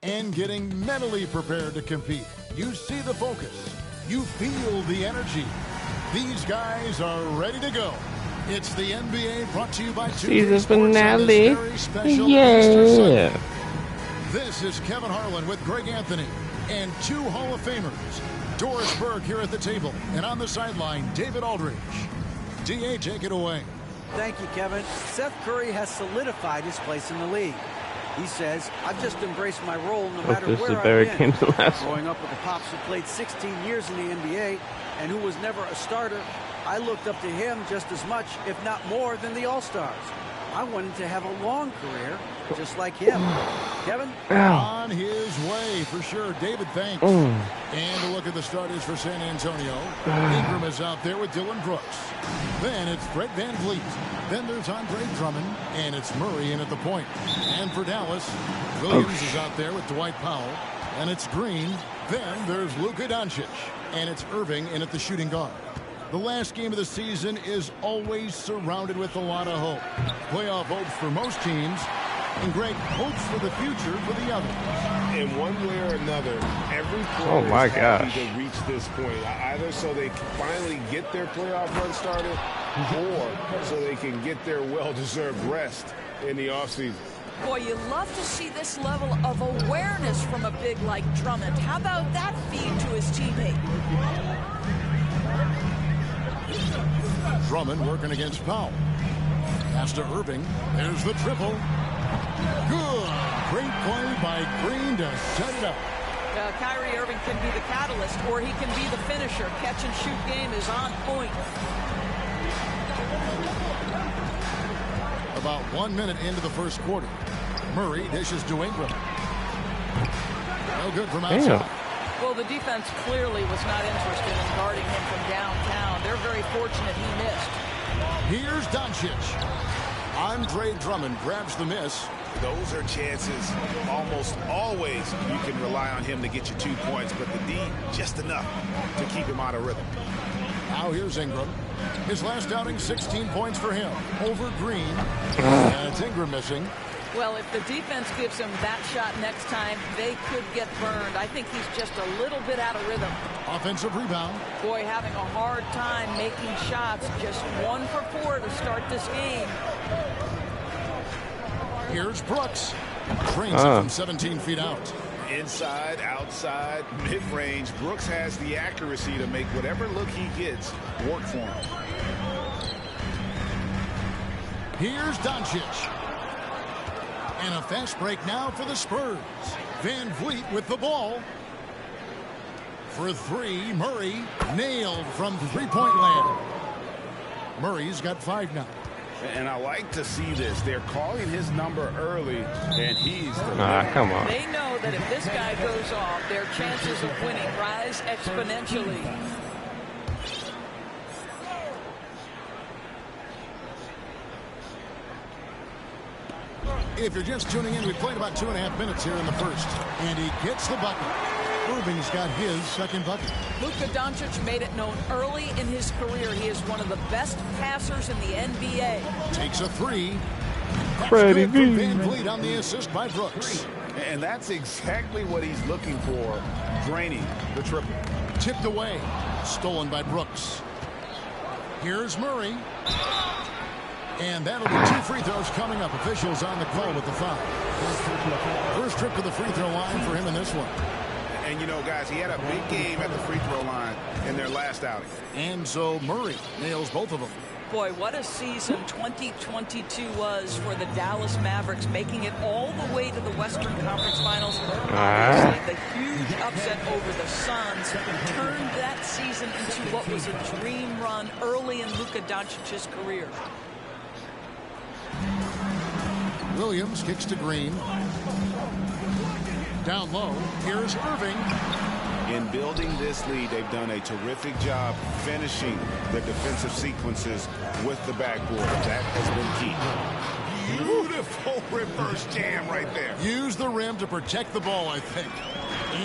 and getting mentally prepared to compete. You see the focus. You feel the energy. These guys are ready to go. It's the NBA brought to you by Season finale. Yeah. This is Kevin Harlan with Greg Anthony and two Hall of Famers. Doris Burke here at the table, and on the sideline, David Aldridge. D.A., take it away. Thank you, Kevin. Seth Curry has solidified his place in the league. He says, I've just embraced my role no matter where I've been. Growing up with a pops who played 16 years in the NBA and who was never a starter, I looked up to him just as much, if not more, than the All-Stars. I wanted to have a long career, just like him. Kevin? On his way, for sure. David, thanks. And a look at the starters for San Antonio. Ingram is out there with Dylan Brooks. Then it's Brett Van Vliet. Then there's Andre Drummond. And it's Murray in at the point. And for Dallas, Williams is out there with Dwight Powell. And it's Green. Then there's Luka Doncic. And it's Irving in at the shooting guard. The last game of the season is always surrounded with a lot of hope. Playoff hopes for most teams, and Greg, hopes for the future for the others. In one way or another, every player is happy to reach this point, either so they can finally get their playoff run started, or so they can get their well-deserved rest in the offseason. Boy, you love to see this level of awareness from a big like Drummond. How about that feed to his teammate? Drummond working against Powell. Pass to Irving. There's the triple. Good. Great play by Green to set it up. Kyrie Irving can be the catalyst, or he can be the finisher. Catch and shoot game is on point. About 1 minute into the first quarter. Murray dishes to Ingram. No good from outside. Well, the defense clearly was not interested in guarding him from downtown. They're very fortunate he missed. Here's Doncic. Andre Drummond grabs the miss. Those are chances almost always you can rely on him to get you 2 points, but the D just enough to keep him out of rhythm. Now here's Ingram. His last outing, 16 points for him. Over Green. And it's Ingram missing. Well, if the defense gives him that shot next time, they could get burned. I think he's just a little bit out of rhythm. Offensive rebound. Boy, having a hard time making shots. Just 1 for 4 to start this game. Here's Brooks. Trains it from 17 feet out. Inside, outside, mid-range. Brooks has the accuracy to make whatever look he gets work for him. Here's Doncic. And a fast break now for the Spurs. Van Vliet with the ball. For 3, Murray nailed from three-point land. Murray's got 5 now. And I like to see this. They're calling his number early, and he's come on. They know that if this guy goes off, their chances of winning rise exponentially. If you're just tuning in, we played about 2.5 minutes here in the first. And he gets the bucket. Irving's got his second bucket. Luka Doncic made it known early in his career he is one of the best passers in the NBA. Takes a 3. That's good from Van Vliet on the assist by Brooks. And that's exactly what he's looking for, draining the triple. Tipped away. Stolen by Brooks. Here's Murray. And that'll be 2 free throws coming up. Officials on the call with the foul. First trip to the free throw line for him in this one. And, you know, guys, he had a big game at the free throw line in their last outing. And so Murray nails both of them. Boy, what a season 2022 was for the Dallas Mavericks, making it all the way to the Western Conference Finals. Obviously, the huge upset over the Suns turned that season into what was a dream run early in Luka Doncic's career. Williams kicks to Green. Down low, here's Irving. In building this lead, they've done a terrific job finishing the defensive sequences with the backboard. That has been key. Beautiful reverse jam right there. Use the rim to protect the ball, I think.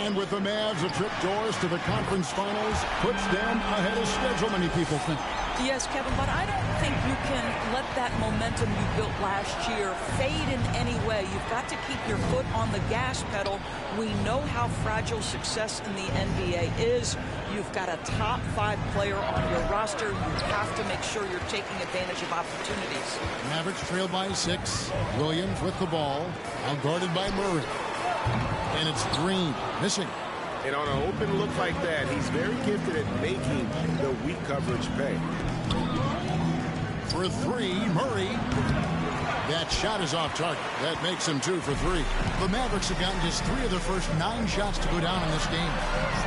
And with the Mavs a trip doors to the conference finals, puts them ahead of schedule, many people think. Yes, Kevin, but I don't think you can let that momentum you built last year fade in any way. You've got to keep your foot on the gas pedal. We know how fragile success in the NBA is. You've got a top 5 player on your roster. You have to make sure you're taking advantage of opportunities. Mavericks trailed by 6. Williams with the ball, outguarded by Murray. And it's Green missing. And on an open look like that, he's very gifted at making the weak coverage pay. For 3, Murray. That shot is off target. That makes him 2 for 3. The Mavericks have gotten just 3 of their first 9 shots to go down in this game.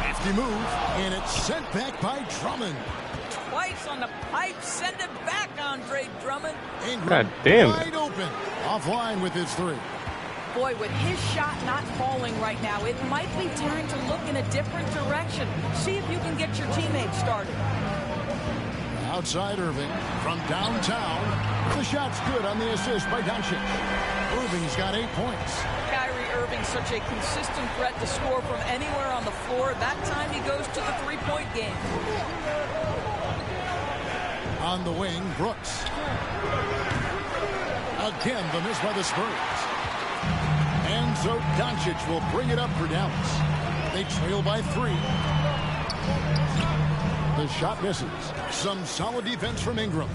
Safety move, and it's sent back by Drummond. Twice on the pipe, send it back, Andre Drummond. Ingram, God damn it. wide open, offline with his 3. Boy, with his shot not falling right now, it might be time to look in a different direction. See if you can get your teammates started. Outside Irving from downtown. The shot's good on the assist by Doncic. Irving's got 8 points. Kyrie Irving, such a consistent threat to score from anywhere on the floor. That time he goes to the three-point game. On the wing, Brooks. Again, the miss by the Spurs. And so Doncic will bring it up for Dallas. They trail by 3. The shot misses. Some solid defense from Ingram.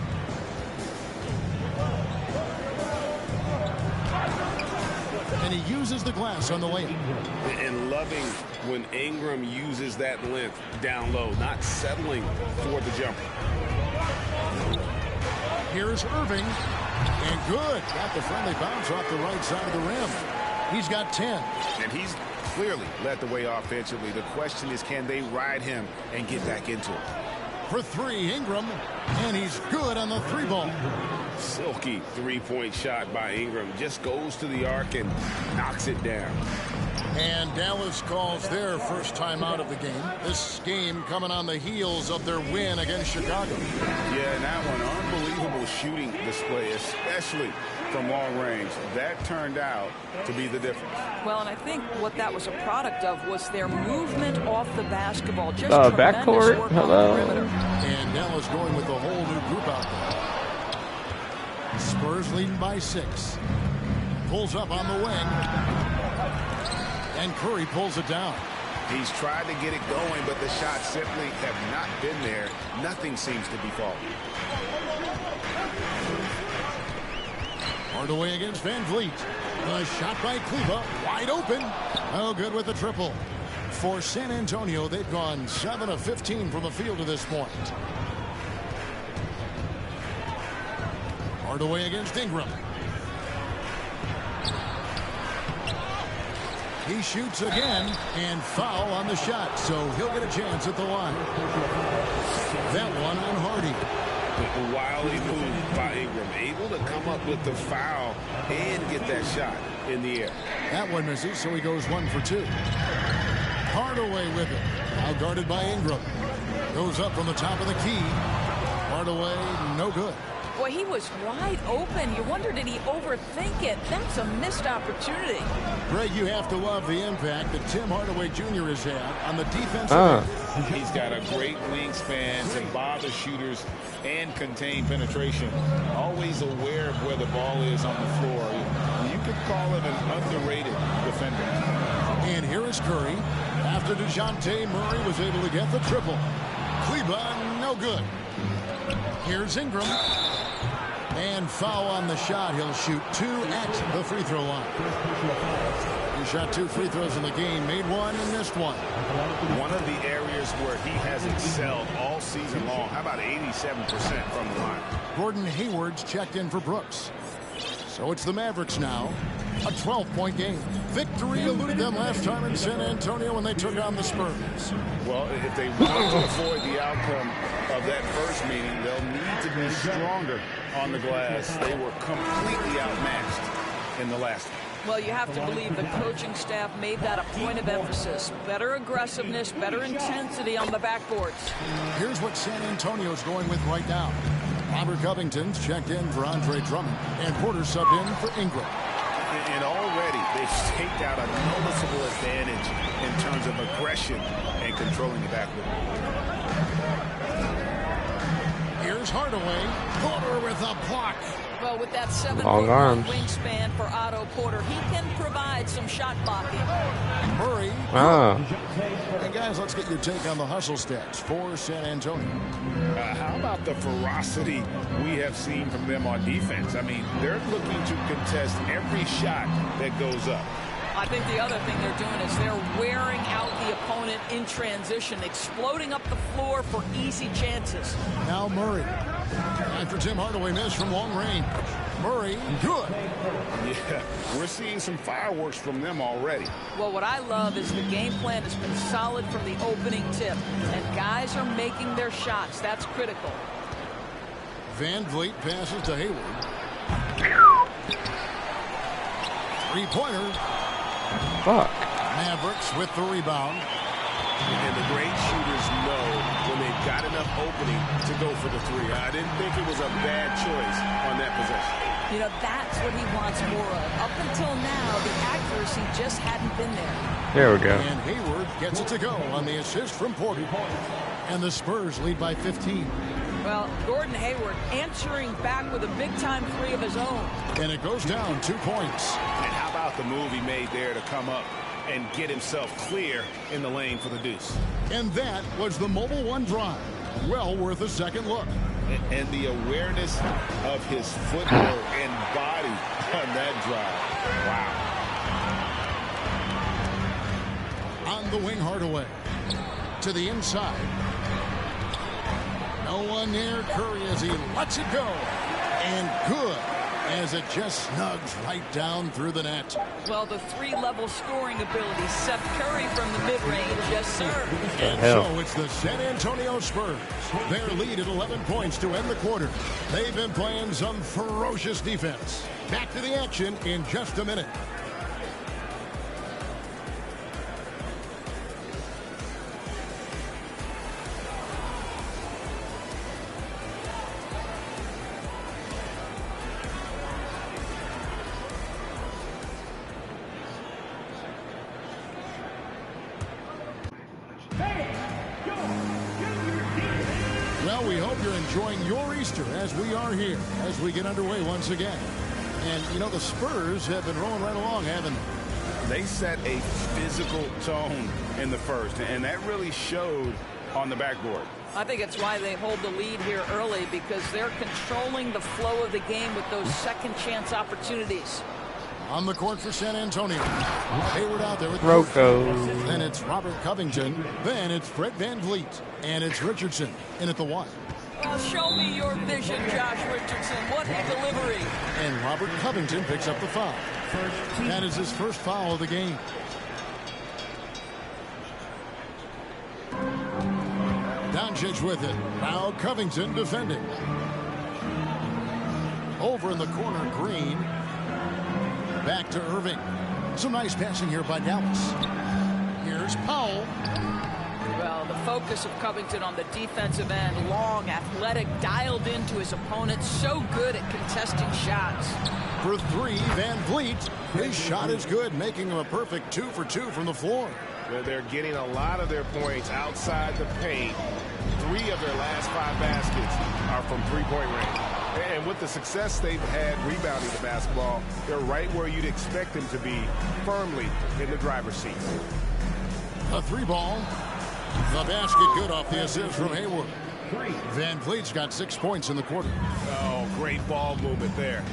And he uses the glass on the layup. And loving when Ingram uses that length down low, not settling for the jumper. Here's Irving. And good. Got the friendly bounce off the right side of the rim. He's got 10. And he's clearly led the way offensively. The question is, can they ride him and get back into it? For 3, Ingram. And he's good on the 3-ball. Silky three-point shot by Ingram. Just goes to the arc and knocks it down. And Dallas calls their first time out of the game. This game coming on the heels of their win against Chicago. Yeah, and that one, unbelievable shooting display, especially from long range. That turned out to be the difference. Well, and I think what that was a product of was their movement off the basketball. Just backcourt. work Hello. on the perimeter. And Dallas going with a whole new group out there. Spurs leading by 6. Pulls up on the wing. And Curry pulls it down. He's tried to get it going, but the shots simply have not been there. Nothing seems to be falling. Hardaway against Van Vliet. The shot by Kleba, wide open. Oh, good with the triple. For San Antonio, they've gone 7 of 15 from the field to this point. Hardaway against Ingram. He shoots again, and foul on the shot, so he'll get a chance at the line. That one on Hardy. Wildly moved by Ingram, able to come up with the foul and get that shot in the air. That one misses, so he goes 1 for 2. Hardaway with it. Now guarded by Ingram. Goes up from the top of the key. Hardaway, no good. Boy, he was wide open. You wonder, did he overthink it? That's a missed opportunity. Greg, you have to love the impact that Tim Hardaway Jr. has had on the defensive end. He's got a great wingspan to bother shooters and contain penetration. Always aware of where the ball is on the floor. You could call it an underrated defender. And here is Curry. After DeJounte Murray was able to get the triple. Kleba, no good. Here's Ingram. And foul on the shot. He'll shoot 2 at the free throw line. He shot 2 free throws in the game, made 1 and missed 1. One of the areas where he has excelled all season long. How about 87% from the line? Gordon Hayward's checked in for Brooks. So it's the Mavericks now. A 12-point game. Victory eluded them last time in San Antonio when they took on the Spurs. Well, if they want to avoid the outcome of that first meeting, they'll need to be stronger on the glass. They were completely outmatched in the last one. Well, you have to believe the coaching staff made that a point of emphasis. Better aggressiveness, better intensity on the backboards. Here's what San Antonio's going with right now. Robert Covington's checked in for Andre Drummond, and Porter subbed in for Ingram. And already they've staked out a noticeable advantage in terms of aggression and controlling the backcourt. Here's Here's Hardaway. Porter with a block. Well, with that 7-foot wingspan for Otto Porter, he can provide some shot blocking. Murray. And guys, let's get your take on the hustle stats for San Antonio. How about the ferocity we have seen from them on defense? I mean, they're looking to contest every shot that goes up. I think the other thing they're doing is they're wearing out the opponent in transition, exploding up the floor for easy chances. Now Murray. After Tim Hardaway missed from long range. Murray, good. Yeah, we're seeing some fireworks from them already. Well, what I love is the game plan has been solid from the opening tip, and guys are making their shots. That's critical. Van Vliet passes to Hayward. Three-pointer. Fuck. Mavericks with the rebound. And the great shooters know when they've got enough opening to go for the three. I didn't think it was a bad choice on that possession. You know, that's what he wants more of. Up until now, the accuracy just hadn't been there. There we go. And Hayward gets it to go on the assist from Porter. And the Spurs lead by 15. Well, Gordon Hayward answering back with a big-time three of his own. And it goes down 2 points. And how about the move he made there to come up and get himself clear in the lane for the deuce? And that was the Mobile One drive. Well worth a second look. And the awareness of his footwork and body on that drive. Wow. On the wing, Hardaway. To the inside. No one near Curry as he lets it go. And good, as it just snugs right down through the net. Well, the three-level scoring ability. Seth Curry from the mid-range. Yes, sir. And so it's the San Antonio Spurs. Their lead at 11 points to end the quarter. They've been playing some ferocious defense. Back to the action in just a minute. Well, we hope you're enjoying your Easter as we are here, as we get underway once again. And, you know, the Spurs have been rolling right along, haven't they? They set a physical tone in the first, and that really showed on the backboard. I think it's why they hold the lead here early, because they're controlling the flow of the game with those second chance opportunities. On the court for San Antonio. Hayward out there with Rocco. Then it's Robert Covington. Then it's Fred Van Vliet. And it's Richardson in at the one. Well, show me your vision, Josh Richardson. What a delivery. And Robert Covington picks up the foul. That is his first foul of the game. Doncic with it. Now Covington defending. Over in the corner, Green. Back to Irving. Some nice passing here by Dallas. Here's Powell. Well, the focus of Covington on the defensive end, long, athletic, dialed into his opponent, so good at contesting shots. For three, Van Vliet. His shot is good, making him a perfect 2 for 2 from the floor. They're getting a lot of their points outside the paint. 3 of their last 5 baskets are from three-point range. And with the success they've had rebounding the basketball, they're right where you'd expect them to be, firmly in the driver's seat. A 3-ball. The basket good off the assist from Hayward. Van Vliet's got 6 points in the quarter. Oh, great ball movement there.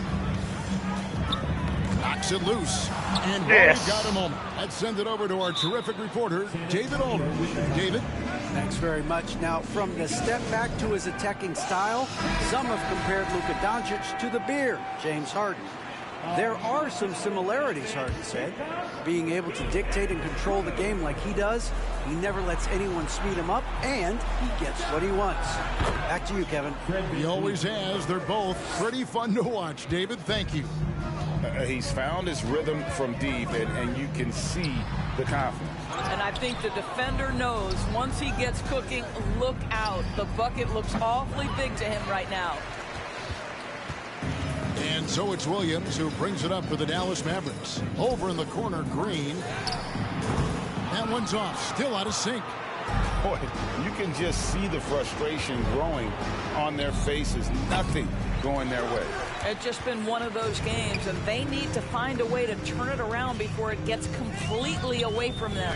Knocks it loose. And yes, got a moment. Let's send it over to our terrific reporter, David Aldridge. David? Thanks very much. Now, from the step back to his attacking style, some have compared Luka Doncic to the Bear, James Harden. There are some similarities, Harden said. Being able to dictate and control the game like he does, he never lets anyone speed him up, and he gets what he wants. Back to you, Kevin. He always has. They're both pretty fun to watch. David, thank you. He's found his rhythm from deep, and you can see the confidence. And I think the defender knows once he gets cooking, look out. The bucket looks awfully big to him right now. And so it's Williams who brings it up for the Dallas Mavericks. Over in the corner, Green. That one's off, still out of sync. Boy, you can just see the frustration growing on their faces. Nothing going their way. It's just been one of those games, and they need to find a way to turn it around before it gets completely away from them.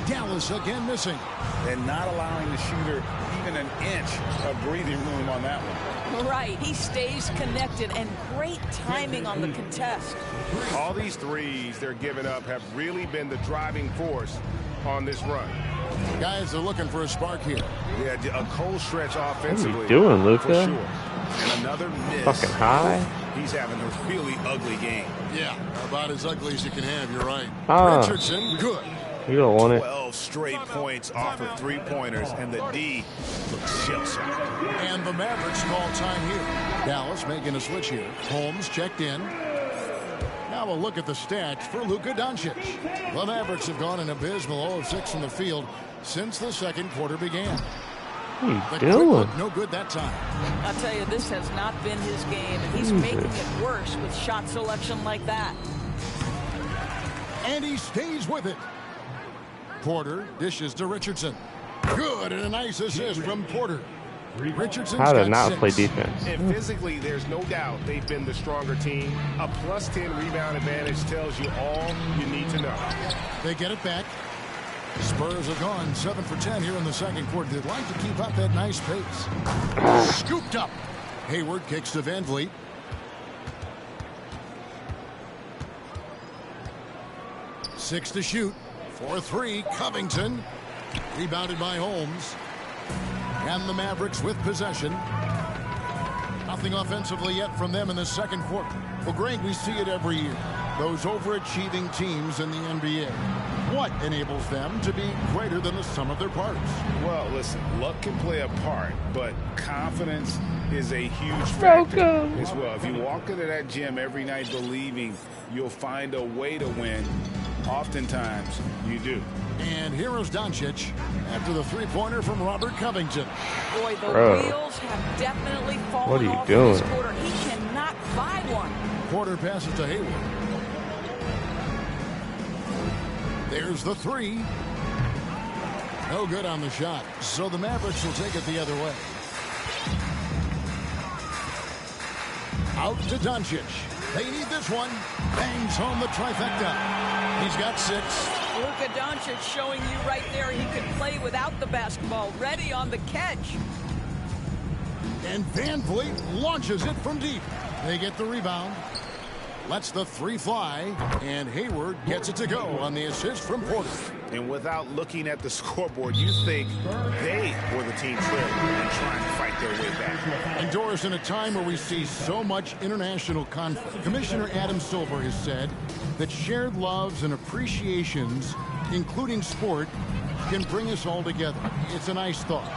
Dallas again missing. And not allowing the shooter even an inch of breathing room on that one. Right. He stays connected, and great timing on the contest. All these threes they're giving up have really been the driving force on this run. Guys are looking for a spark here. Yeah, a cold stretch offensively. What are you doing, Luka? For sure. And another miss. Fucking high. He's having a really ugly game. Yeah, about as ugly as you can have. You're right. Ah. Richardson, good. You don't want it. 12 straight points off of three-pointers, and the D looks shell-shocked. And the Mavericks call time here. Dallas making a switch here. Holmes checked in. Now a look at the stats for Luka Doncic. The Mavericks have gone an abysmal 0 of 6 from the field since the second quarter began. What are you doing? No good that time. I'll tell you, this has not been his game, and he's making it worse with shot selection like that. And he stays with it. Porter dishes to Richardson. Good, and a nice assist from Porter. Richardson's How to got not 6. play defense. And physically, there's no doubt they've been the stronger team. A plus 10 rebound advantage tells you all you need to know. They get it back. Spurs have gone 7 for 10 here in the second quarter. They'd like to keep up that nice pace. Scooped up. Hayward kicks to Van Vliet. Six to shoot. 4-3. Covington. Rebounded by Holmes. And the Mavericks with possession. Nothing offensively yet from them in the second quarter. Well, Greg, we see it every year. Those overachieving teams in the NBA. What enables them to be greater than the sum of their parts? Well, listen, luck can play a part, but confidence is a huge factor as well. If you walk into that gym every night believing you'll find a way to win, oftentimes you do. And here is Doncic after the three-pointer from Robert Covington. Boy, the wheels have definitely fallen What are you off doing? in this quarter. He cannot buy one. Porter passes to Hayward. There's the three. No good on the shot. So the Mavericks will take it the other way. Out to Doncic. They need this one. Bangs home the trifecta. He's got 6. Luka Doncic showing you right there he can play without the basketball. Ready on the catch. And Van Vliet launches it from deep. They get the rebound. Lets the three fly. And Hayward gets it to go on the assist from Porter. And without looking at the scoreboard, you think they were the team trailing and trying to fight their way back. And Doris, in a time where we see so much international conflict, Commissioner Adam Silver has said that shared loves and appreciations, including sport, can bring us all together. It's a nice thought.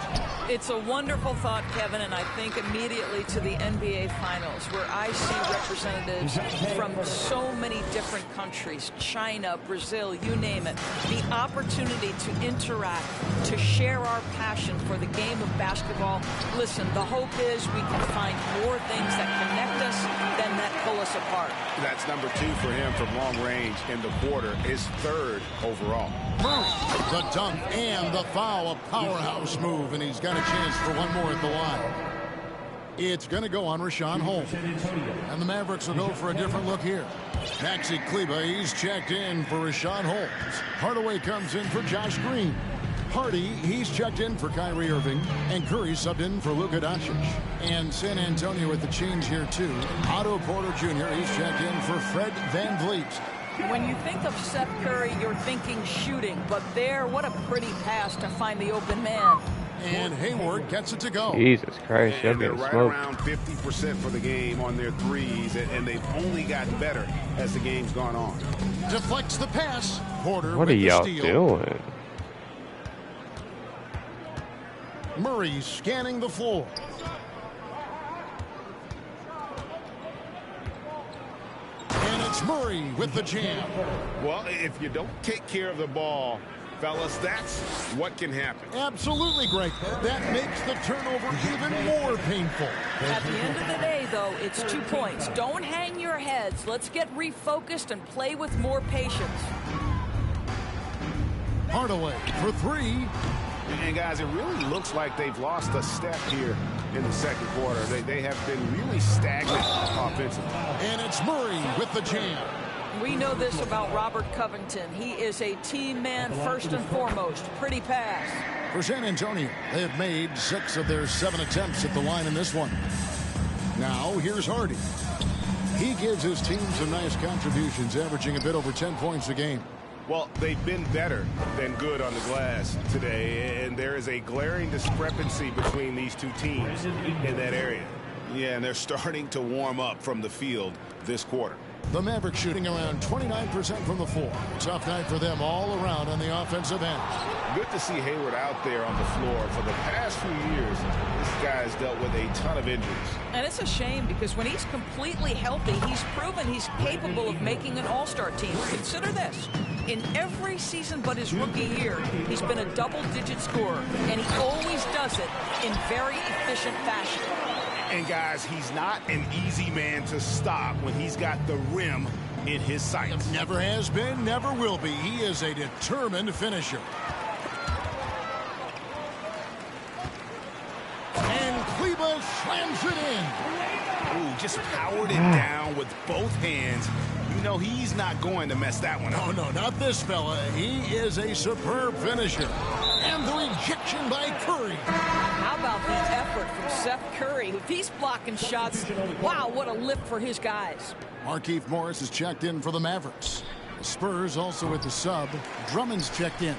It's a wonderful thought, Kevin, and I think immediately to the NBA Finals, where I see representatives from so many different countries, China, Brazil, you name it, the opportunity to interact, to share our passion for the game of basketball. Listen, the hope is we can find more things that connect us than that pull us apart. That's number 2 for him from long range in the quarter, his 3rd overall. The dunk and the foul, a powerhouse move, and he's got a chance for one more at the line. It's going to go on Rashawn Holmes. And the Mavericks will go for a different look here. Maxi Kleber, he's checked in for Rashawn Holmes. Hardaway comes in for Josh Green. Hardy, he's checked in for Kyrie Irving. And Curry subbed in for Luka Doncic. And San Antonio with the change here, too. Otto Porter Jr., he's checked in for Fred Van Vliet. When you think of Seth Curry, you're thinking shooting. But there, what a pretty pass to find the open man. And Hayward gets it to go. Jesus Christ, you're And they're getting right smoked. around 50% for the game on their threes, and they've only gotten better as the game's gone on. Deflects the pass. Porter What with are the y'all steal. doing? Murray scanning the floor. And it's Murray with the jam. Well, if you don't take care of the ball, fellas, that's what can happen. Absolutely, Greg. That makes the turnover even more painful. At the end of the day, though, it's 2 points. Don't hang your heads. Let's get refocused and play with more patience. Hardaway for three. And guys, it really looks like they've lost a step here in the second quarter. They have been really stagnant offensively. And it's Murray with the jam. We know this about Robert Covington. He is a team man first and foremost. Pretty pass. For San Antonio, they have made 6 of their 7 attempts at the line in this one. Now, here's Hardy. He gives his team some nice contributions, averaging a bit over 10 points a game. Well, they've been better than good on the glass today, and there is a glaring discrepancy between these two teams in that area. Yeah, and they're starting to warm up from the field this quarter. The Mavericks shooting around 29% from the floor. Tough night for them all around on the offensive end. Good to see Hayward out there on the floor. For the past few years, this guy's dealt with a ton of injuries. And it's a shame because when he's completely healthy, he's proven he's capable of making an all-star team. Consider this. In every season but his rookie year, he's been a double-digit scorer, and he always does it in very efficient fashion. And guys, he's not an easy man to stop when he's got the rim in his sights. Never has been, never will be. He is a determined finisher. And Kleba slams it in. Ooh, just powered it down with both hands. You know he's not going to mess that one up. Oh, no, not this fella. He is a superb finisher. And the rejection by Curry. How about the effort from Seth Curry? If he's blocking shots, wow, what a lift for his guys. Markieff Morris is checked in for the Mavericks. The Spurs also with the sub. Drummond's checked in.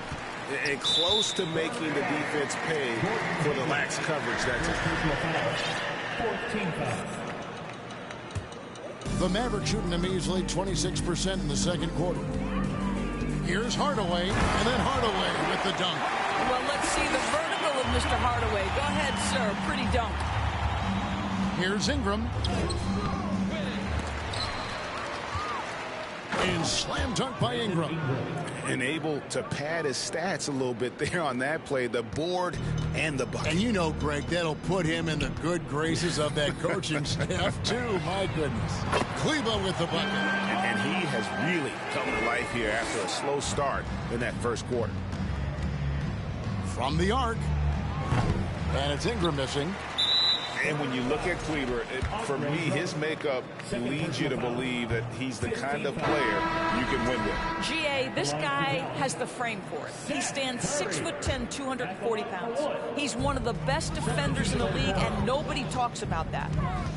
And close to making the defense pay for the lax coverage. That's the Mavericks shooting a measly 26% in the second quarter. Here's Hardaway, and then Hardaway with the dunk. Well, let's see the vertical of Mr. Hardaway. Go ahead, sir. Pretty dunk. Here's Ingram. And slam dunk by Ingram. And able to pad his stats a little bit there on that play, the board and the bucket. And you know, Greg, that'll put him in the good graces of that coaching staff, too. My goodness. Kleba with the bucket. And he has really come to life here after a slow start in that first quarter. From the arc. And it's Ingram missing. And when you look at Kleber, for me, his makeup leads you to believe that he's the kind of player you can win with. GA, this guy has the frame for it. He stands 6'10", 240 pounds. He's one of the best defenders in the league, and nobody talks about that.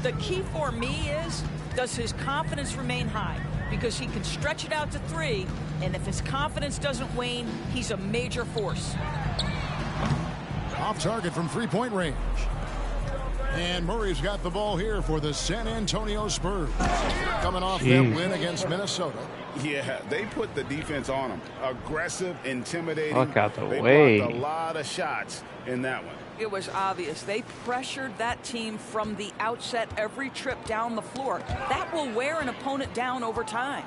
The key for me is, does his confidence remain high? Because he can stretch it out to 3, and if his confidence doesn't wane, he's a major force. Off target from three-point range. And Murray's got the ball here for the San Antonio Spurs. Coming off that win against Minnesota. Yeah, they put the defense on them. Aggressive, intimidating. Look out the they way. blocked a lot of shots in that one. It was obvious. They pressured that team from the outset every trip down the floor. That will wear an opponent down over time.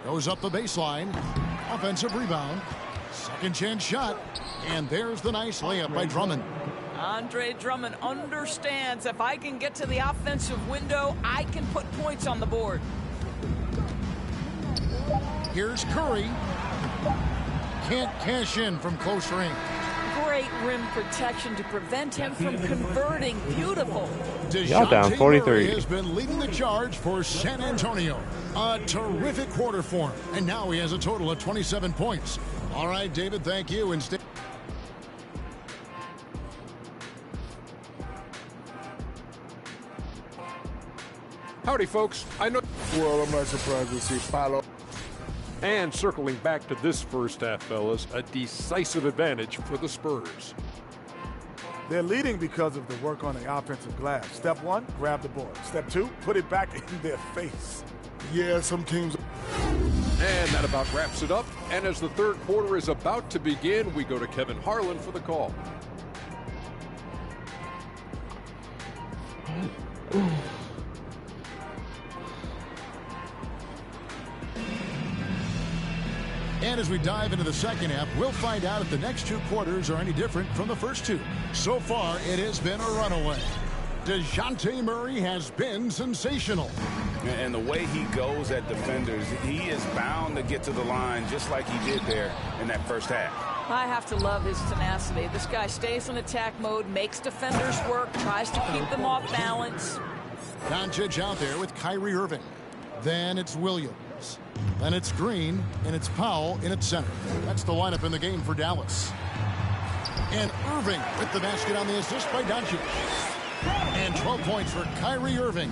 Goes up the baseline. Offensive rebound. Second chance shot. And there's the nice layup by Drummond. Andre Drummond understands if I can get to the offensive window, I can put points on the board. Here's Curry. Can't cash in from close range. Great rim protection to prevent him from converting. Beautiful. Y'all down 43. Has been leading the charge for San Antonio. A terrific quarter for him. And now he has a total of 27 points. All right, David, thank you. And stay. Howdy, folks. I know. Well, I'm not surprised to see Paolo. And circling back to this first half, fellas, a decisive advantage for the Spurs. They're leading because of the work on the offensive glass. Step 1, grab the board. Step 2, put it back in their face. Yeah, some teams. And that about wraps it up. And as the third quarter is about to begin, we go to Kevin Harlan for the call. And as we dive into the second half, we'll find out if the next two quarters are any different from the first two. So far, it has been a runaway. DeJounte Murray has been sensational. And the way he goes at defenders, he is bound to get to the line just like he did there in that first half. I have to love his tenacity. This guy stays in attack mode, makes defenders work, tries to keep them off balance. Doncic out there with Kyrie Irving. Then it's Williams. Then it's Green, and it's Powell in its center. That's the lineup in the game for Dallas. And Irving with the basket on the assist by Doncic. And 12 points for Kyrie Irving.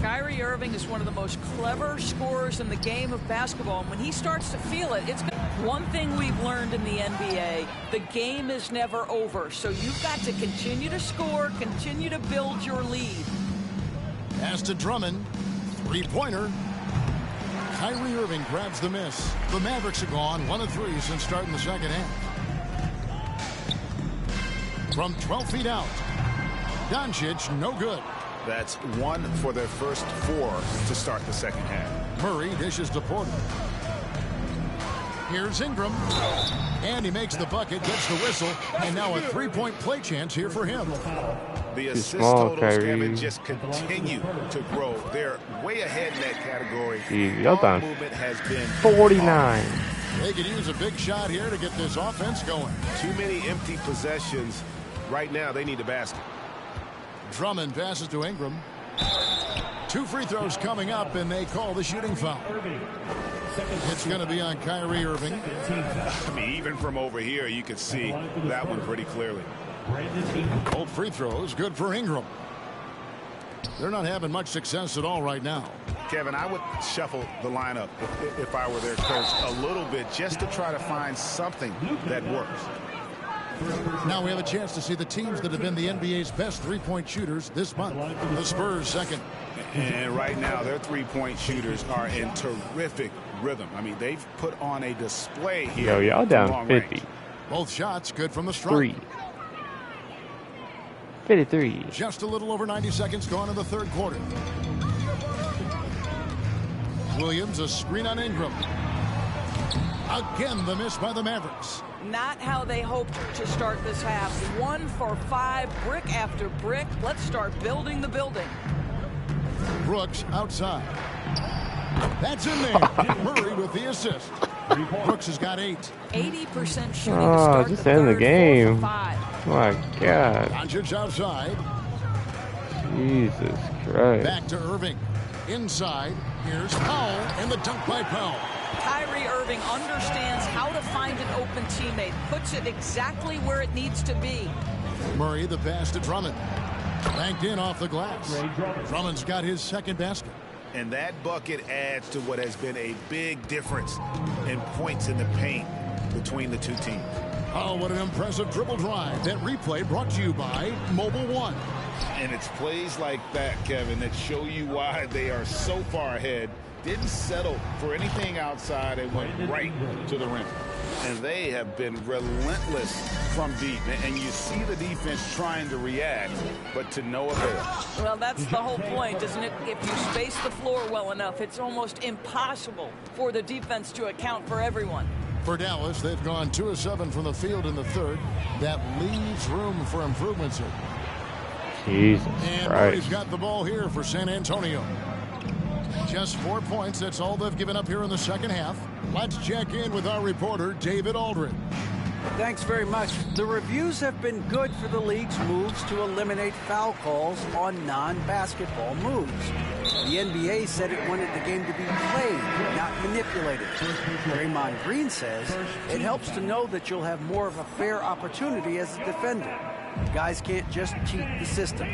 Kyrie Irving is one of the most clever scorers in the game of basketball. And when he starts to feel it, it's one thing we've learned in the NBA. The game is never over. So you've got to continue to score, continue to build your lead. Pass to Drummond. Three-pointer. Kyrie Irving grabs the miss. The Mavericks have gone 1 of 3 since starting the second half. From 12 feet out. Doncic, no good. That's 1 for their first 4 to start the second half. Murray dishes to Porter. Here's Ingram. And he makes the bucket, gets the whistle, and now a three-point play chance here for him. The assist totals, Kevin, just continue to grow. They're way ahead in that category. Ball movement has been 49. They could use a big shot here to get this offense going. Too many empty possessions. Right now, they need a basket. Drummond passes to Ingram. 2 free throws coming up, and they call the shooting foul. It's going to be on Kyrie Irving. I mean, even from over here, you could see that one pretty clearly. Both free throws, good for Ingram. They're not having much success at all right now. Kevin, I would shuffle the lineup if I were their coach a little bit just to try to find something that works. Now we have a chance to see the teams that have been the NBA's best three-point shooters this month. The Spurs second. And right now, their three-point shooters are in terrific rhythm. I mean, they've put on a display here. Yo, y'all down 50. Range. Both shots good from the stripe. 3. 53. Just a little over 90 seconds gone in the third quarter. Williams, a screen on Ingram. Again, the miss by the Mavericks. Not how they hoped to start this half. 1 for 5, brick after brick. Let's start building the building. Brooks outside. That's in there. Murray with the assist. Brooks has got 8. 80% shooting to start just the end the third, game. 4 for 5. My God. Doncic outside. Jesus Christ. Back to Irving. Inside. Here's Powell, and the dunk by Powell. Kyrie Irving understands how to find an open teammate, puts it exactly where it needs to be. Murray, the pass to Drummond. Banked in off the glass. Drummond's got his second basket. And that bucket adds to what has been a big difference in points in the paint between the two teams. Oh, what an impressive dribble drive. That replay brought to you by Mobile One. And it's plays like that, Kevin, that show you why they are so far ahead. Didn't settle for anything outside and went right to the rim. And they have been relentless from deep. And you see the defense trying to react, but to no avail. Well, that's the whole point, isn't it? If you space the floor well enough, it's almost impossible for the defense to account for everyone. For Dallas, they've gone 2 of 7 from the field in the third. That leaves room for improvements here. Jesus and Murray's got the ball here for San Antonio. Just 4 points. That's all they've given up here in the second half. Let's check in with our reporter, David Aldridge. Thanks very much. The reviews have been good for the league's moves to eliminate foul calls on non-basketball moves. The NBA said it wanted the game to be played, not manipulated. Draymond Green says it helps to know that you'll have more of a fair opportunity as a defender. Guys can't just cheat the system.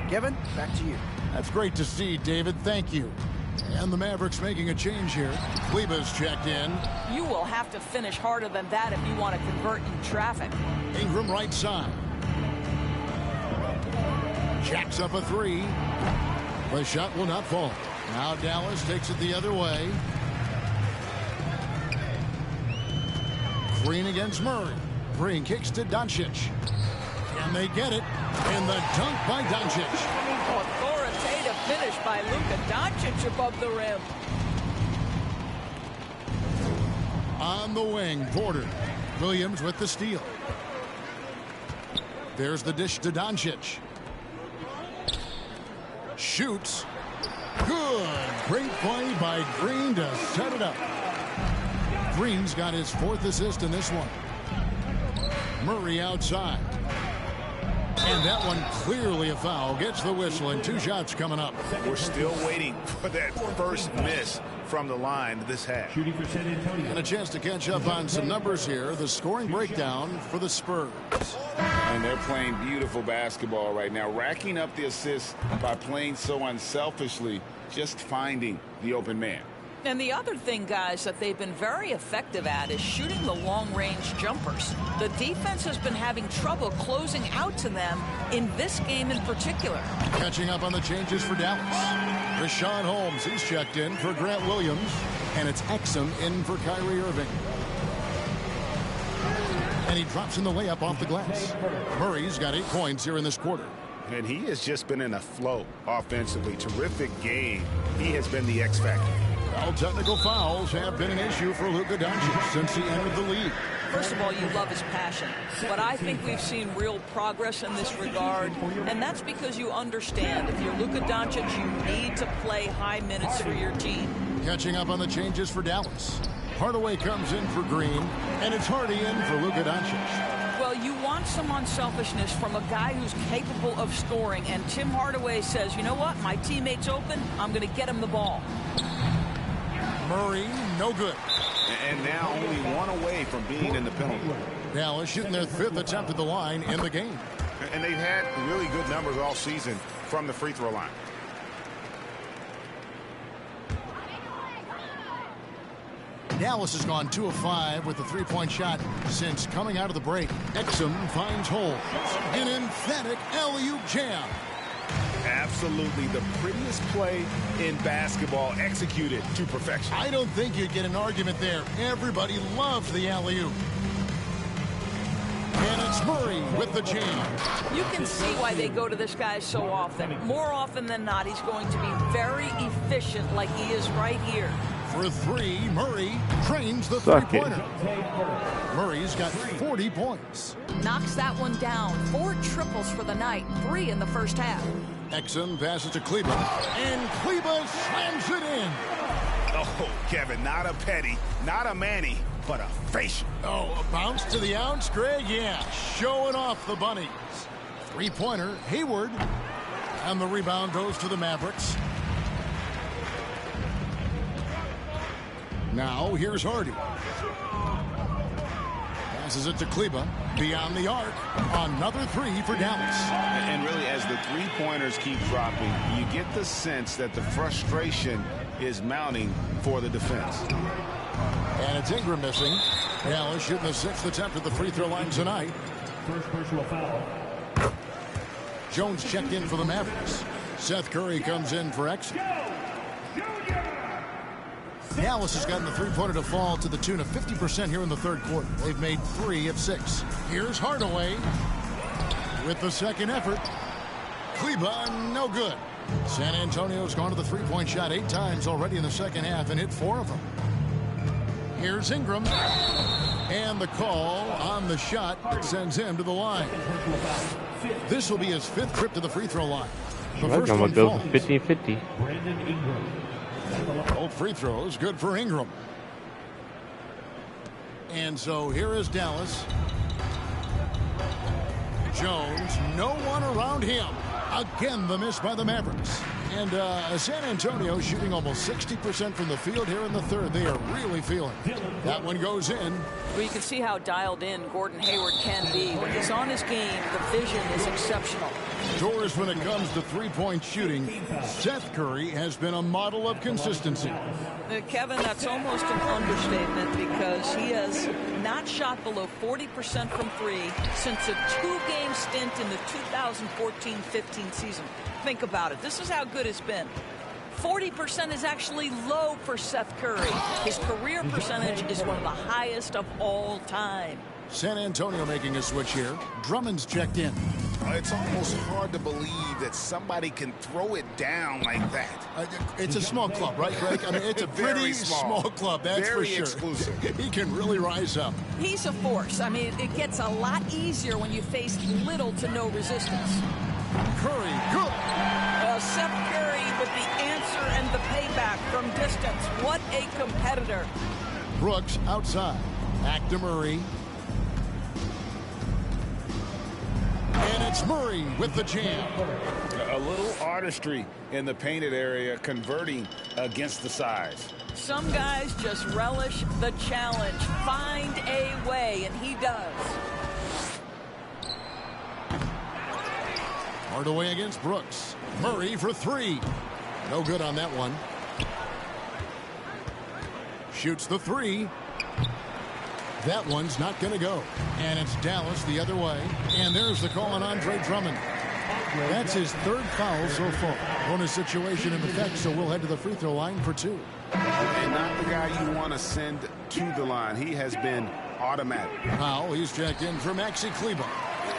Kevin, back to you. That's great to see, David. Thank you. And the Mavericks making a change here. Kleba's checked in. You will have to finish harder than that if you want to convert in traffic. Ingram right side. Jacks up a 3. The shot will not fall. Now Dallas takes it the other way. Green against Murray. Green kicks to Doncic. And they get it. And the dunk by Doncic. Authoritative finish by Luka Doncic above the rim. On the wing, Porter. Williams with the steal. There's the dish to Doncic. Shoots. Good. Great play by Green to set it up. Green's got his 4th assist in this one. Murray outside. And that one clearly a foul. Gets the whistle and 2 shots coming up. We're still waiting for that first miss from the line this half. And a chance to catch up on some numbers here. The scoring breakdown for the Spurs. And they're playing beautiful basketball right now, racking up the assists by playing so unselfishly, just finding the open man. And the other thing, guys, that they've been very effective at is shooting the long-range jumpers. The defense has been having trouble closing out to them in this game in particular. Catching up on the changes for Dallas. Rashawn Holmes, he's checked in for Grant Williams. And it's Exum in for Kyrie Irving. And he drops in the layup off the glass. Murray's got 8 points here in this quarter. And he has just been in a flow offensively. Terrific game. He has been the X factor. Well, technical fouls have been an issue for Luka Doncic since he entered the league. First of all, you love his passion, but I think we've seen real progress in this regard, and that's because you understand if you're Luka Doncic, you need to play high minutes for your team. Catching up on the changes for Dallas. Hardaway comes in for Green, and it's Hardy in for Luka Doncic. Well, you want some unselfishness from a guy who's capable of scoring, and Tim Hardaway says, you know what, my teammate's open, I'm going to get him the ball. Murray, no good. And now only 1 away from being in the penalty. Dallas shooting their 5th attempt at the line in the game. And they've had really good numbers all season from the free throw line. Dallas has gone 2 of 5 with the 3-point shot since coming out of the break. Exum finds Holmes. An emphatic alley-oop jam. Absolutely the prettiest play in basketball, executed to perfection. I don't think you'd get an argument there. Everybody loves the alley-oop. And it's Murray with the jam. You can see why they go to this guy so often. More often than not, he's going to be very efficient like he is right here. For 3, Murray trains the 3-pointer. Murray's got 40 points. Knocks that one down. 4 triples for the night. 3 in the first half. Exum passes to Kleber. And Kleber slams it in. Oh, Kevin, not a petty, not a Manny, but a facial. Oh, a bounce to the ounce, Greg? Yeah, showing off the bunnies. 3-pointer, Hayward. And the rebound goes to the Mavericks. Now, here's Hardy. Passes it to Kleber. Beyond the arc. Another 3 for Dallas. And really, as the 3-pointers keep dropping, you get the sense that the frustration is mounting for the defense. And it's Ingram missing. Dallas shooting the 6th attempt at the free throw line tonight. First personal foul. Jones checked in for the Mavericks. Seth Curry comes in for Exum. Dallas has gotten the 3-pointer to fall to the tune of 50% here in the 3rd quarter. They've made 3 of 6. Here's Hardaway with the 2nd effort. Kleber, no good. San Antonio's gone to the 3-point shot 8 times already in the 2nd half and hit 4 of them. Here's Ingram. And the call on the shot sends him to the line. This will be his 5th trip to the free throw line. The first one falls. 50-50. Brandon Ingram. Both free throws good for Ingram. And so here is Dallas. Jones, no one around him. Again, the miss by the Mavericks. And San Antonio shooting almost 60% from the field here in the 3rd. They are really feeling it. That one goes in. Well, you can see how dialed in Gordon Hayward can be. When he's on his game, the vision is exceptional. Doors when it comes to 3-point shooting, Seth Curry has been a model of consistency. Kevin, that's almost an understatement because he has not shot below 40% from 3 since a 2-game stint in the 2014-15 season. Think about it. This is how good it's been. 40% is actually low for Seth Curry. His career percentage is one of the highest of all time. San Antonio making a switch here. Drummond's checked in. It's almost hard to believe that somebody can throw it down like that. It's a small club, right, Greg? I mean, it's a pretty small club, that's very for sure. Exclusive. He can really rise up. He's a force. I mean, it gets a lot easier when you face little to no resistance. Curry, good. Seth Curry with the answer and the payback from distance. What a competitor. Brooks outside. Back to Murray. And it's Murray with the jam. A little artistry in the painted area, converting against the size. Some guys just relish the challenge. Find a way, and he does. Hardaway against Brooks. Murray for three. No good on that one. Shoots the three. That one's not going to go. And it's Dallas the other way. And there's the call on Andre Drummond. That's his third foul so far. Bonus situation in effect, so we'll head to the free throw line for two. And not the guy you want to send to the line. He has been automatic. Powell, he's checked in for Maxi Kleber.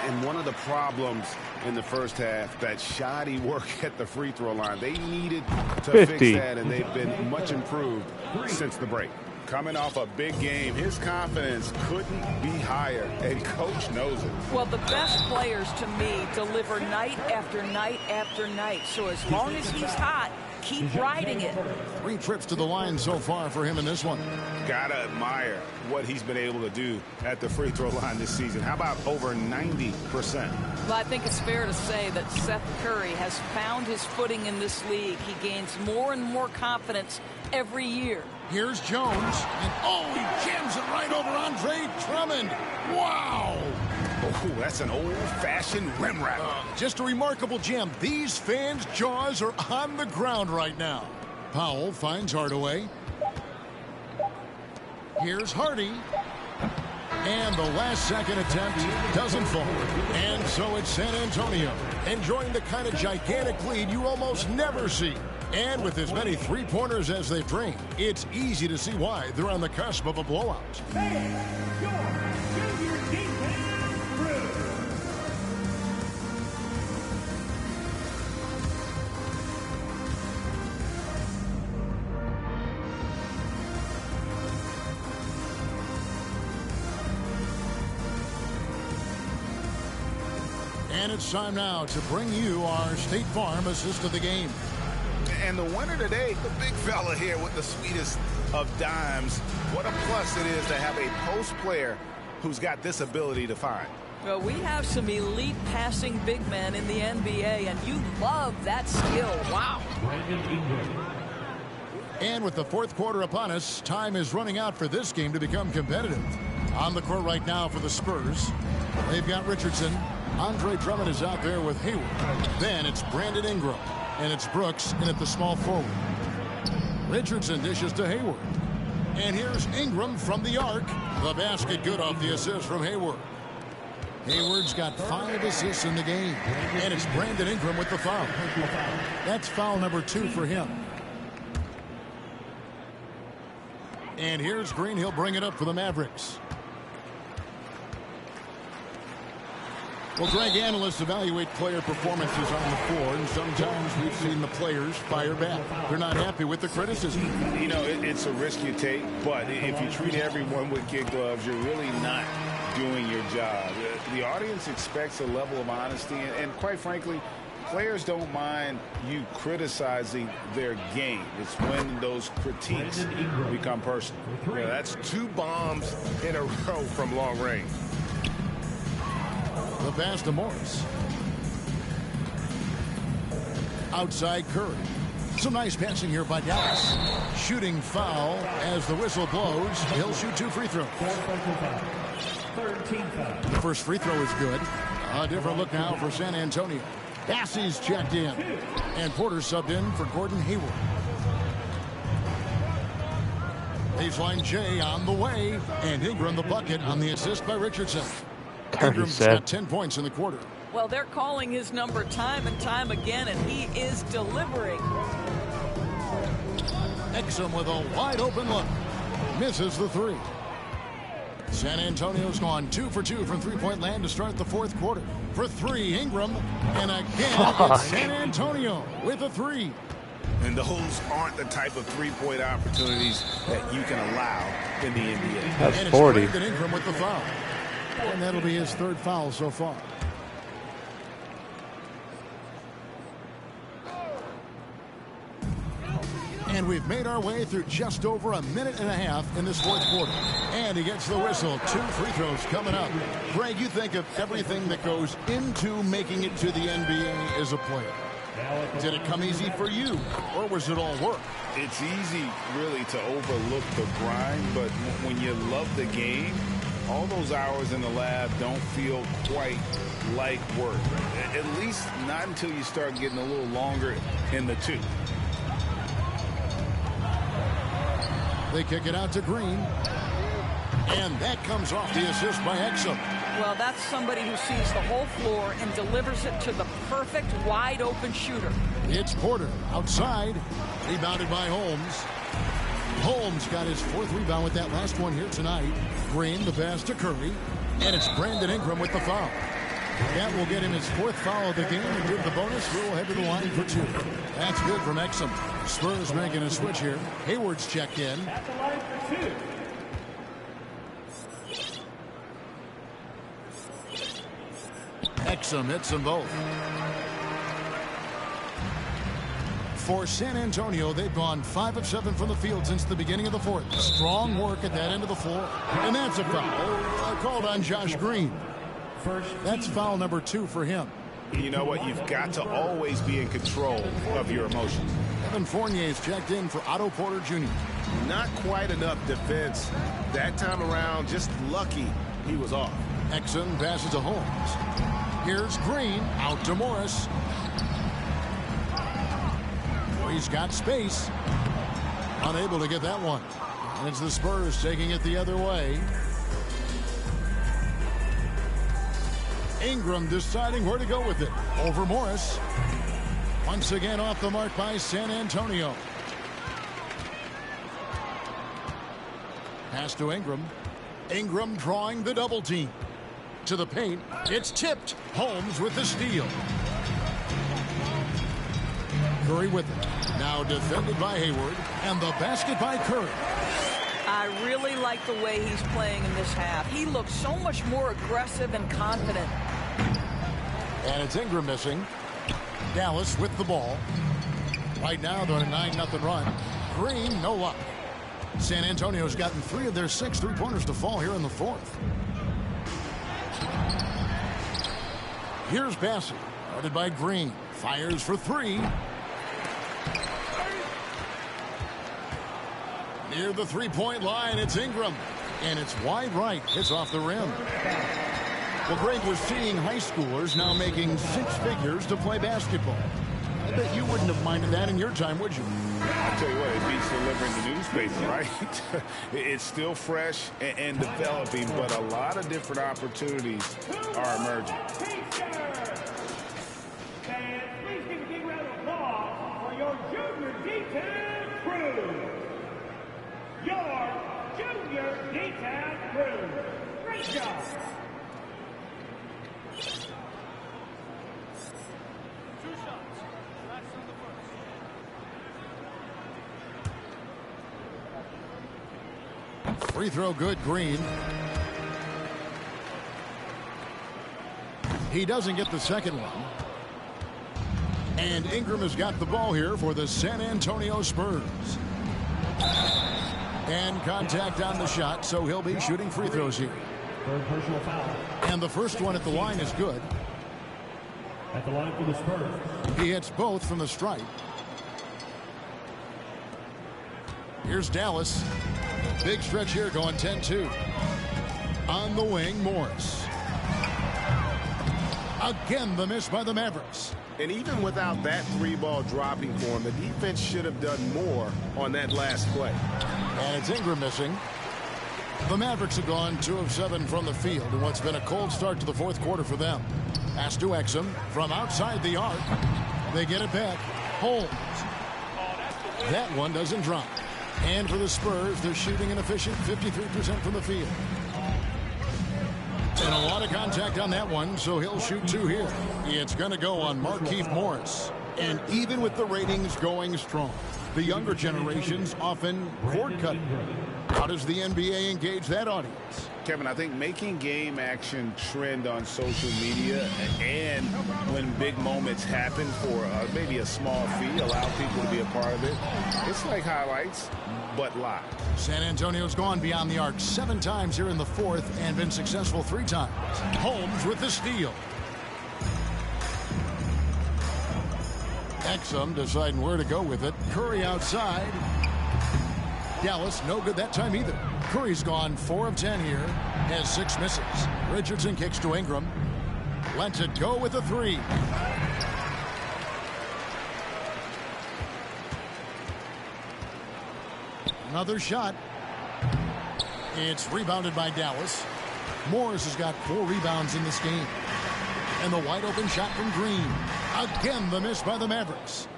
And one of the problems in the first half, that shoddy work at the free throw line. They needed to 50. fix that, and they've been much improved since the break. Coming off a big game, his confidence couldn't be higher, and coach knows it. Well, the best players to me deliver night after night after night. So as long as he's hot, keep riding it. 3 trips to the line so far for him in this one. Gotta admire what he's been able to do at the free throw line this season. How about over 90%? Well, I think it's fair to say that Seth Curry has found his footing in this league. He gains more and more confidence every year. Here's Jones, and he jams it right over Andre Drummond. Wow! Oh, that's an old-fashioned rim rattler. Just a remarkable jam. These fans' jaws are on the ground right now. Powell finds Hardaway. Here's Hardy. And the last-second attempt doesn't fall. And so it's San Antonio, enjoying the kind of gigantic lead you almost never see. And with as many three-pointers as they've drained, it's easy to see why they're on the cusp of a blowout. And it's time now to bring you our State Farm assist of the game. And the winner today, the big fella here with the sweetest of dimes. What a plus it is to have a post player who's got this ability to find. Well, we have some elite passing big men in the NBA, and you love that skill. Wow. And with the fourth quarter upon us, time is running out for this game to become competitive. On the court right now for the Spurs, they've got Richardson. Andre Drummond is out there with Hayward. Then it's Brandon Ingram. And it's Brooks in at the small forward. Richardson dishes to Hayward. And here's Ingram from the arc. The basket good off the assist from Hayward. Hayward's got 5 assists in the game. And it's Brandon Ingram with the foul. That's foul number 2 for him. And here's Green. He'll bring it up for the Mavericks. Well, Greg, analysts evaluate player performances on the floor, and sometimes we've seen the players fire back. They're not happy with the criticism. You know, it's a risk you take, but if you treat everyone with kid gloves, you're really not doing your job. The audience expects a level of honesty, and quite frankly, players don't mind you criticizing their game. It's when those critiques become personal. Yeah, that's 2 bombs in a row from long range. The pass to Morris. Outside Curry. Some nice passing here by Dallas. Shooting foul as the whistle blows. He'll shoot 2 free throws. The first free throw is good. A different look now for San Antonio. Bassey's checked in. And Porter subbed in for Gordon Hayward. Baseline J on the way. And Ingram the bucket on the assist by Richardson. Ingram's got 10 points in the quarter. Well, they're calling his number time and time again, and he is delivering. Exum with a wide open look. Misses the 3. San Antonio's gone 2 for 2 from three-point land to start the fourth quarter. For 3, Ingram. And again, it's San Antonio with a 3. And those aren't the type of three-point opportunities that you can allow in the NBA. That's and 40. It's Brandon Ingram with the foul. And that'll be his 3rd foul so far. And we've made our way through just over a minute and a half in this fourth quarter. And he gets the whistle. 2 free throws coming up. Greg, you think of everything that goes into making it to the NBA as a player. Did it come easy for you, or was it all work? It's easy, really, to overlook the grind, but when you love the game, all those hours in the lab don't feel quite like work. At least not until you start getting a little longer in the tooth. They kick it out to Green. And that comes off the assist by Exum. Well, that's somebody who sees the whole floor and delivers it to the perfect wide-open shooter. It's Porter outside. Rebounded by Holmes. Holmes got his 4th rebound with that last one here tonight. Green, the pass to Curry. And it's Brandon Ingram with the foul. That will get him his 4th foul of the game and give the bonus. We'll head to the line for 2. That's good from Exum. Spurs making a switch here. Hayward's checked in. At the line for 2. Exum hits them both. For San Antonio, they've gone 5 of 7 from the field since the beginning of the fourth. Strong work at that end of the floor. And that's a foul called on Josh Green. That's foul number 2 for him. You know what? You've got to always be in control of your emotions. Evan Fournier's checked in for Otto Porter Jr. Not quite enough defense. That time around, just lucky he was off. Exum passes to Holmes. Here's Green out to Morris. He's got space. Unable to get that one. And it's the Spurs taking it the other way. Ingram deciding where to go with it. Over Morris. Once again off the mark by San Antonio. Pass to Ingram. Ingram drawing the double team. To the paint. It's tipped. Holmes with the steal. Curry with it. Now defended by Hayward. And the basket by Curry. I really like the way he's playing in this half. He looks so much more aggressive and confident. And it's Ingram missing. Dallas with the ball. Right now they're on a 9-0 run. Green, no luck. San Antonio's gotten 3 of their 6 3-pointers to fall here in the fourth. Here's Bassett. Guarded by Green. Fires for 3. Near the 3-point line, it's Ingram. And it's wide right. It's off the rim. Well, Greg, we're seeing high schoolers now making 6 figures to play basketball. I bet you wouldn't have minded that in your time, would you? I tell you what, it beats delivering the newspaper, right? It's still fresh and developing, but a lot of different opportunities are emerging. And please give a big round of applause for your junior detail crew. Your junior detail crew. Great job. Free throw good, Green. He doesn't get the second one. And Ingram has got the ball here for the San Antonio Spurs. And contact on the shot, so he'll be shooting free throws here. Third personal foul. And the first one at the line is good. At the line for the Spurs. He hits both from the stripe. Here's Dallas. Big stretch here going 10-2. On the wing, Morris. Again, the miss by the Mavericks. And even without that 3-ball dropping for him, the defense should have done more on that last play. And it's Ingram missing. The Mavericks have gone 2 of 7 from the field in what's been a cold start to the fourth quarter for them. Pass to Exum from outside the arc. They get it back. Holmes. That one doesn't drop. And for the Spurs, they're shooting an efficient 53% from the field. And a lot of contact on that one, so he'll shoot 2 here. It's going to go on Markieff Morris. And even with the ratings going strong, The younger generations often cord cutting. How does the NBA engage that audience? Kevin, I think making game action trend on social media and when big moments happen for maybe a small fee, allow people to be a part of it. It's like highlights, but live. San Antonio's gone beyond the arc 7 times here in the fourth and been successful 3 times. Holmes with the steal. Exum deciding where to go with it. Curry outside. Dallas no good that time either. Curry's gone 4 of 10 here. Has 6 misses. Richardson kicks to Ingram. Lets it go with a 3. Another shot. It's rebounded by Dallas. Morris has got 4 rebounds in this game. And the wide open shot from Green. Again, the miss by the Mavericks.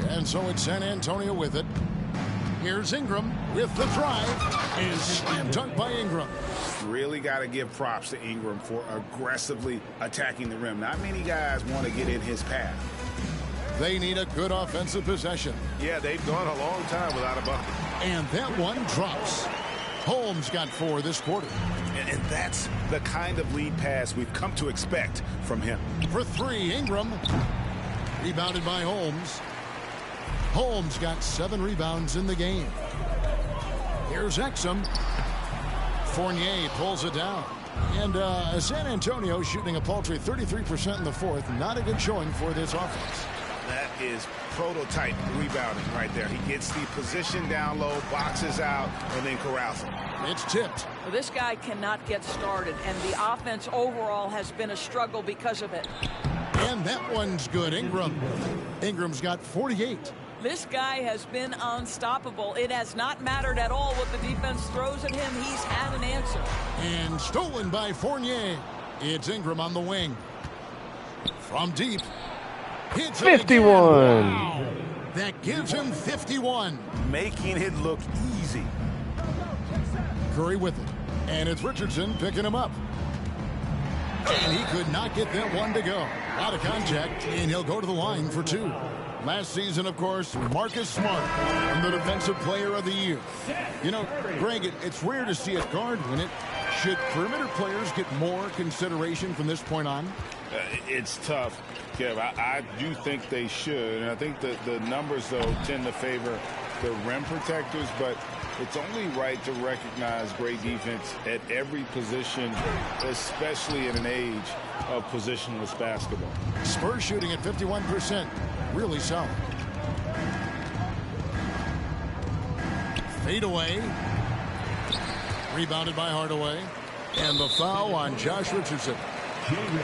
And so it's San Antonio with it. Here's Ingram with the drive. And slam dunk by Ingram. Really got to give props to Ingram for aggressively attacking the rim. Not many guys want to get in his path. They need a good offensive possession. Yeah, they've gone a long time without a bucket. And that one drops. Holmes got 4 this quarter. And that's the kind of lead pass we've come to expect from him. For 3, Ingram. Rebounded by Holmes. Holmes got 7 rebounds in the game. Here's Exum. Fournier pulls it down. And San Antonio shooting a paltry 33% in the fourth. Not a good showing for this offense. That is prototype rebounding right there. He gets the position down low, boxes out, and then corrals him. It's tipped. Well, this guy cannot get started, and the offense overall has been a struggle because of it. And that one's good. Ingram's got 48. This guy has been unstoppable. It has not mattered at all what the defense throws at him. He's had an answer. And stolen by Fournier. It's Ingram on the wing. From deep. Hits 51. Wow. That gives him 51. Making it look easy. Curry with it. And it's Richardson picking him up. And he could not get that one to go. Out of contact, and he'll go to the line for 2. Last season, of course, Marcus Smart, the Defensive Player of the Year. You know, Greg, it's rare to see a guard win it. Should perimeter players get more consideration from this point on? It's tough, Kev. I do think they should. And I think that the numbers, though, tend to favor the rim protectors. But it's only right to recognize great defense at every position, especially in an age of positionless basketball. Spurs shooting at 51%. Really solid. Fade away. Rebounded by Hardaway. And the foul on Josh Richardson.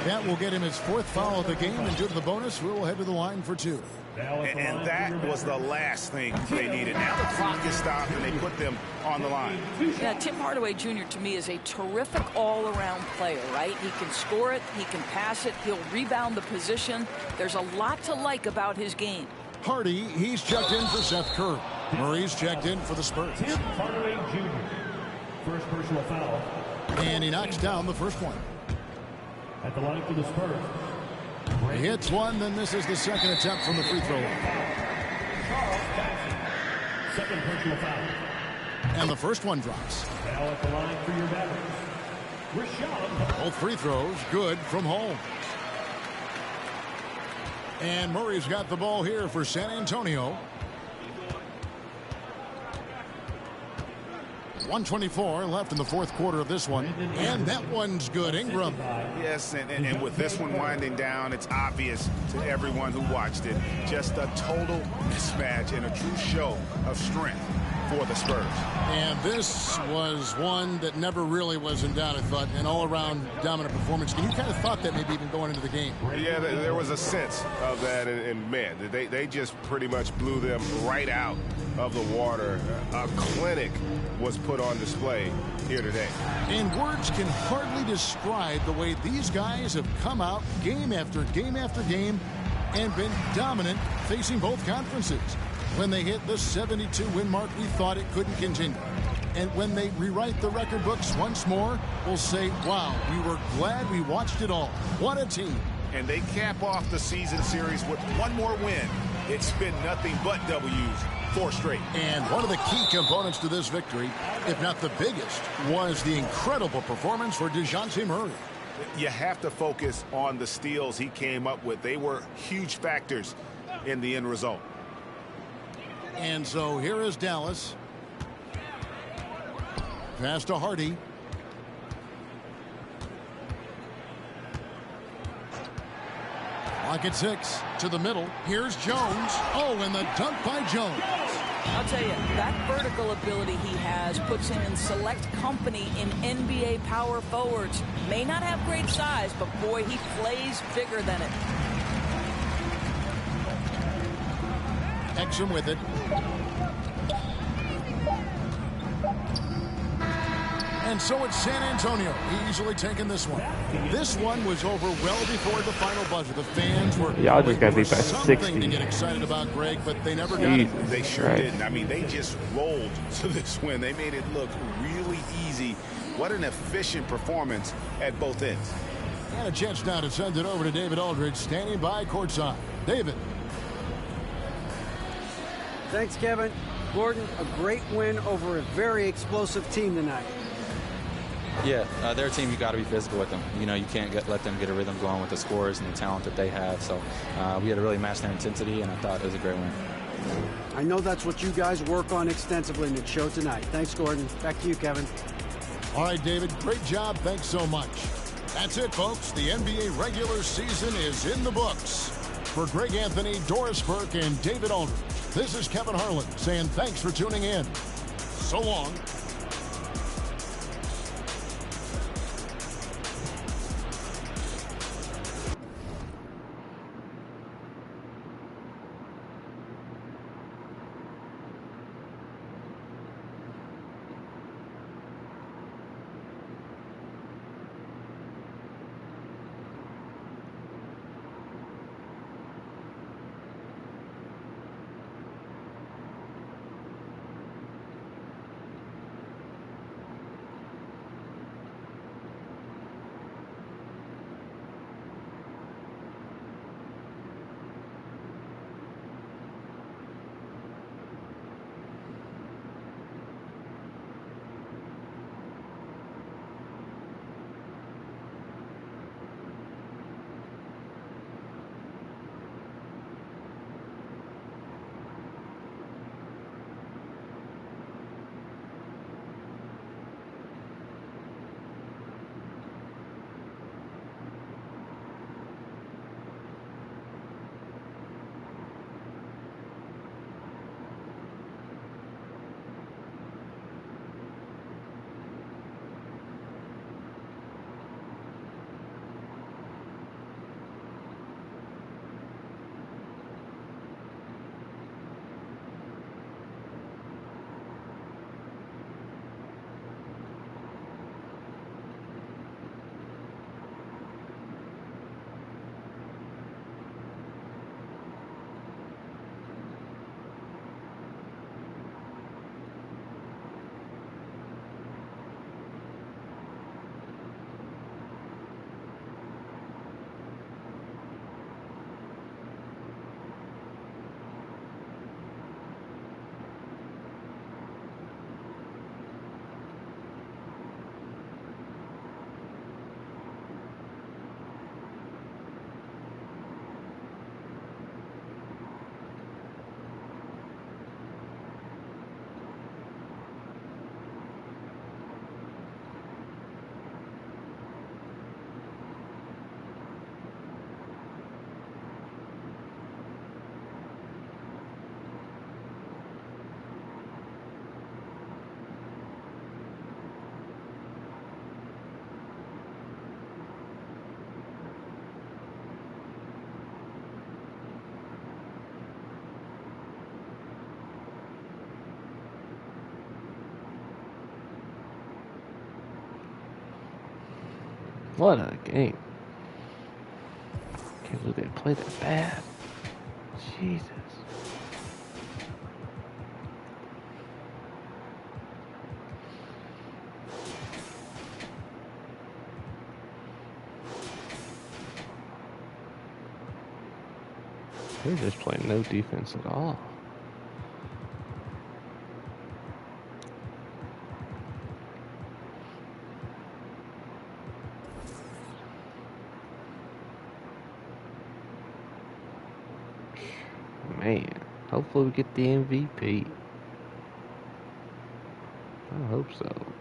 That will get him his 4th foul of the game. And due to the bonus, we'll head to the line for 2. And that was the last thing they needed. Now the clock is stopped, and they put them on the line. Yeah, Tim Hardaway Jr. to me is a terrific all-around player, right? He can score it, he can pass it, he'll rebound the position. There's a lot to like about his game. Hardy, he's checked in for Seth Curry. Murray's checked in for the Spurs. Tim Hardaway Jr. First personal foul. And he knocks down the first one. At the line for the Spurs. He hits one, then this is the second attempt from the free throw line. Second personal foul. And the first one drops. Now at the line for your Mavericks. Rashad. Both free throws good from Holmes. And Murray's got the ball here for San Antonio. 1:24 left in the fourth quarter of this one. And that one's good. Ingram. Yes, and with this one winding down, it's obvious to everyone who watched it. Just a total mismatch and a true show of strength for the Spurs. And this was one that never really was in doubt, I thought. An all-around dominant performance. And you kind of thought that maybe even going into the game. Yeah, there was a sense of that. And man, they just pretty much blew them right out of the water. A clinic was put on display here today. And words can hardly describe the way these guys have come out game after game after game and been dominant facing both conferences. When they hit the 72-win mark, we thought it couldn't continue. And when they rewrite the record books once more, we'll say, wow, we were glad we watched it all. What a team. And they cap off the season series with one more win. It's been nothing but W's 4 straight. And one of the key components to this victory, if not the biggest, was the incredible performance for DeJounte Murray. You have to focus on the steals he came up with. They were huge factors in the end result. And so here is Dallas. Pass to Hardy. Lock at 6 to the middle. Here's Jones. Oh, and the dunk by Jones. I'll tell you, that vertical ability he has puts him in select company in NBA power forwards. May not have great size, but boy, he plays bigger than it. Exum with it. And so it's San Antonio easily taking this one. This one was over well before the final buzzer. The fans were y'all just got beat by 60 to get excited about, Greg, but they never got it. They sure didn't. I mean, they just rolled to this win. They made it look really easy. What an efficient performance at both ends. And a chance now to send it over to David Aldridge, standing by courtside. David. Thanks, Kevin. Gordon, a great win over a very explosive team tonight. Yeah, their team, you got to be physical with them. You know, you can't let them get a rhythm going with the scores and the talent that they have. So we had to really match their intensity, and I thought it was a great win. I know that's what you guys work on extensively, and it showed tonight. Thanks, Gordon. Back to you, Kevin. All right, David, great job. Thanks so much. That's it, folks. The NBA regular season is in the books. For Greg Anthony, Doris Burke, and David Aldridge, this is Kevin Harlan saying thanks for tuning in. So long. What a game. Can't believe they played it bad. Jesus. They're just playing no defense at all. Man, hopefully we get the MVP. I hope so.